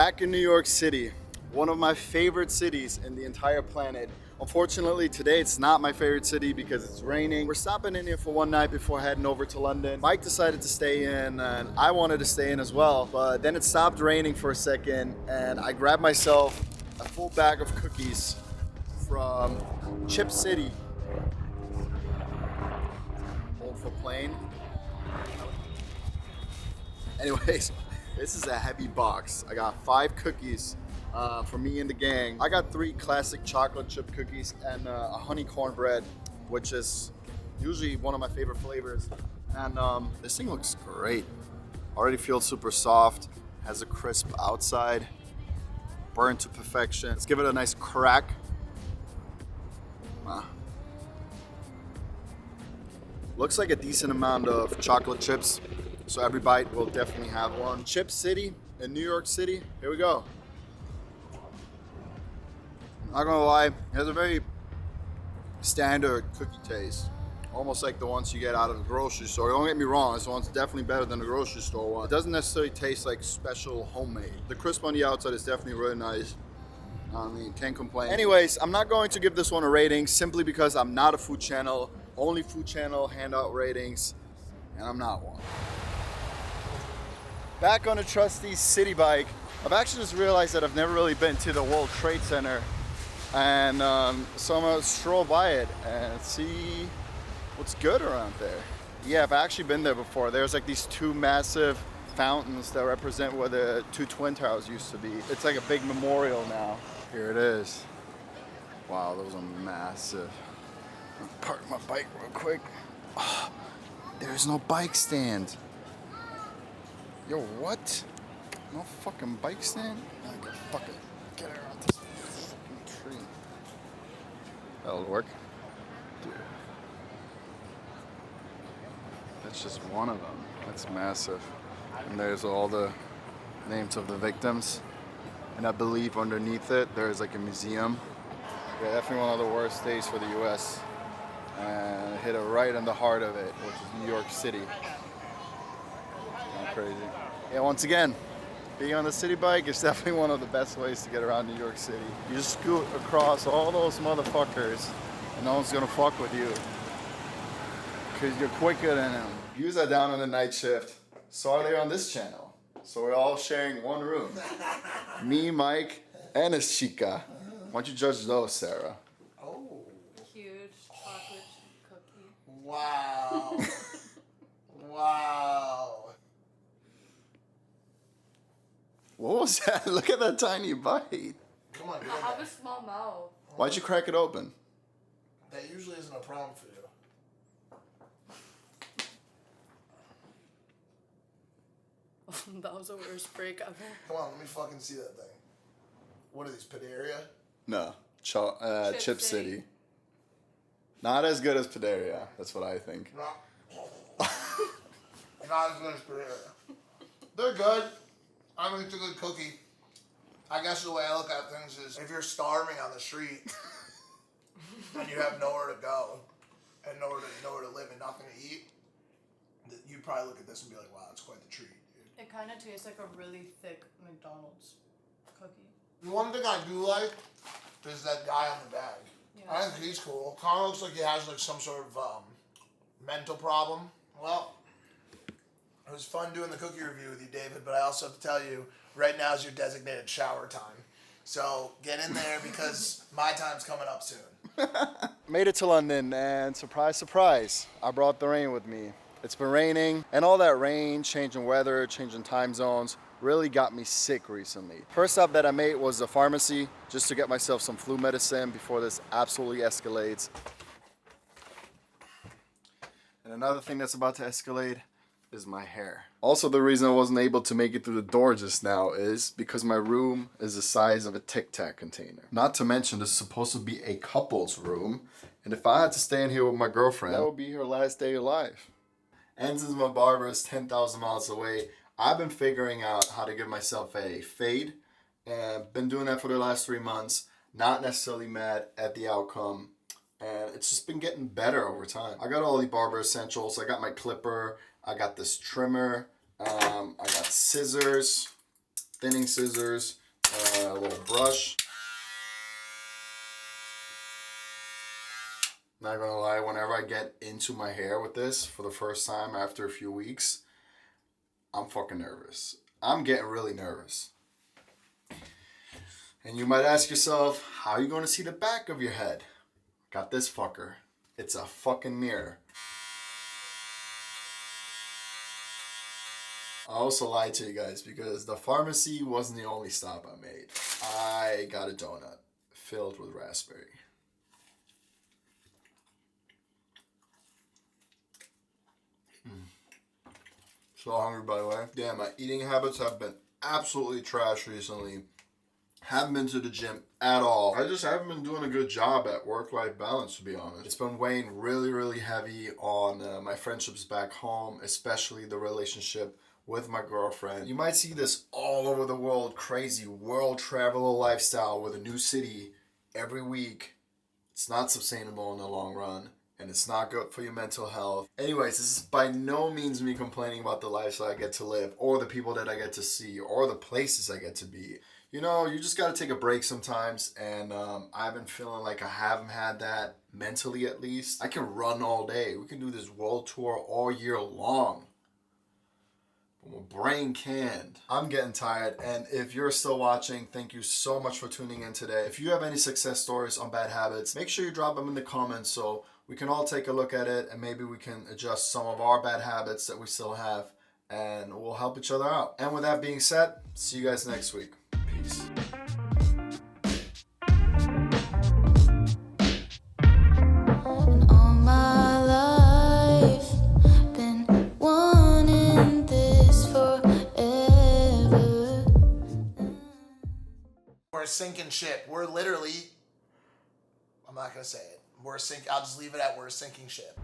Back in New York City, one of my favorite cities in the entire planet. Unfortunately, today it's not my favorite city because it's raining. We're stopping in here for one night before heading over to London. Mike decided to stay in and I wanted to stay in as well, but then it stopped raining for a second and I grabbed myself a full bag of cookies from Chip City. Hold for plane. Anyways, this is a heavy box. I got 5 cookies for me and the gang. I got 3 classic chocolate chip cookies and a honey cornbread, which is usually one of my favorite flavors. And this thing looks great. Already feels super soft, has a crisp outside, burnt to perfection. Let's give it a nice crack. Looks like a decent amount of chocolate chips. So every bite will definitely have one. Chip City in New York City. Here we go. Not gonna lie, it has a very standard cookie taste. Almost like the ones you get out of the grocery store. Don't get me wrong, this one's definitely better than the grocery store one. It doesn't necessarily taste like special homemade. The crisp on the outside is definitely really nice. I mean, can't complain. Anyways, I'm not going to give this one a rating simply because I'm not a food channel. Only food channel hand out ratings, and I'm not one. Back on a trusty city bike. I've actually just realized that I've never really been to the World Trade Center, and so I'm gonna stroll by it and see what's good around there. Yeah, I've actually been there before. There's like these 2 massive fountains that represent where the 2 Twin Towers used to be. It's like a big memorial now. Here it is. Wow, those are massive. I'll park my bike real quick. Oh, there's no bike stand. Yo, what? No fucking bike stand? I can fucking get around this fucking tree. That'll work. Dude. That's just one of them. That's massive. And there's all the names of the victims. And I believe underneath it, there's like a museum. Yeah, definitely one of the worst days for the US. And I hit it right in the heart of it, which is New York City. Crazy. Yeah, once again, being on the city bike is definitely one of the best ways to get around New York City. You just scoot across all those motherfuckers and no one's gonna fuck with you because you're quicker than them. Views are down on the night shift, so are they on this channel. So we're all sharing one room. Me, Mike, and his chica. Why don't you judge those, Sarah? Oh. Huge chocolate chip cookie. Wow. Wow. What was that? Look at that tiny bite. Come on, get I in have there. a small mouth. Why'd you crack it open? That usually isn't a problem for you. That was the worst break ever. Come on, let me fucking see that thing. What are these, Paderia? No, Chip City. City. Not as good as Paderia. That's what I think. Not as good as Paderia. They're good. I mean, it's a good cookie. I guess the way I look at things is if you're starving on the street and you have nowhere to go and nowhere to live and nothing to eat, you'd probably look at this and be like, wow, it's quite the treat. It kind of tastes like a really thick McDonald's cookie. The one thing I do like is that guy on the bag. Yeah. I think he's cool. Kind of looks like he has like some sort of mental problem. Well, it was fun doing the cookie review with you, David, but I also have to tell you, right now is your designated shower time. So get in there because my time's coming up soon. Made it to London and surprise, surprise, I brought the rain with me. It's been raining and all that rain, changing weather, changing time zones really got me sick recently. First stop that I made was the pharmacy just to get myself some flu medicine before this absolutely escalates. And another thing that's about to escalate is my hair. Also, the reason I wasn't able to make it through the door just now is because my room is the size of a Tic Tac container. Not to mention this is supposed to be a couple's room, and if I had to stay in here with my girlfriend, that would be her last day of life. And since my barber is 10,000 miles away, I've been figuring out how to give myself a fade, and been doing that for the last 3 months. Not necessarily mad at the outcome. And it's just been getting better over time. I got all the barber essentials. I got my clipper. I got this trimmer. I got scissors. thinning scissors, a little brush. Not gonna lie, whenever I get into my hair with this for the first time after a few weeks, I'm fucking nervous. I'm getting really nervous. And you might ask yourself, how are you gonna see the back of your head? Got this fucker. It's a fucking mirror. I also lied to you guys because the pharmacy wasn't the only stop I made. I got a donut filled with raspberry. So hungry, by the way. Damn, my eating habits have been absolutely trash recently. Haven't been to the gym at all. I just haven't been doing a good job at work-life balance, to be honest. It's been weighing really, really heavy on my friendships back home, especially the relationship with my girlfriend. You might see this all over the world, crazy world traveler lifestyle with a new city every week. It's not sustainable in the long run, and it's not good for your mental health. Anyways, this is by no means me complaining about the lifestyle I get to live, or the people that I get to see, or the places I get to be. You know, you just gotta take a break sometimes, and I've been feeling like I haven't had that, mentally at least. I can run all day. We can do this world tour all year long. But my brain can't. I'm getting tired, and if you're still watching, thank you so much for tuning in today. If you have any success stories on bad habits, make sure you drop them in the comments so we can all take a look at it, and maybe we can adjust some of our bad habits that we still have, and we'll help each other out. And with that being said, see you guys next week. Peace. And all my life, been wanting this forever. We're a sinking ship. We're literally, I'm not gonna say it. I'll just leave it at we're a sinking ship.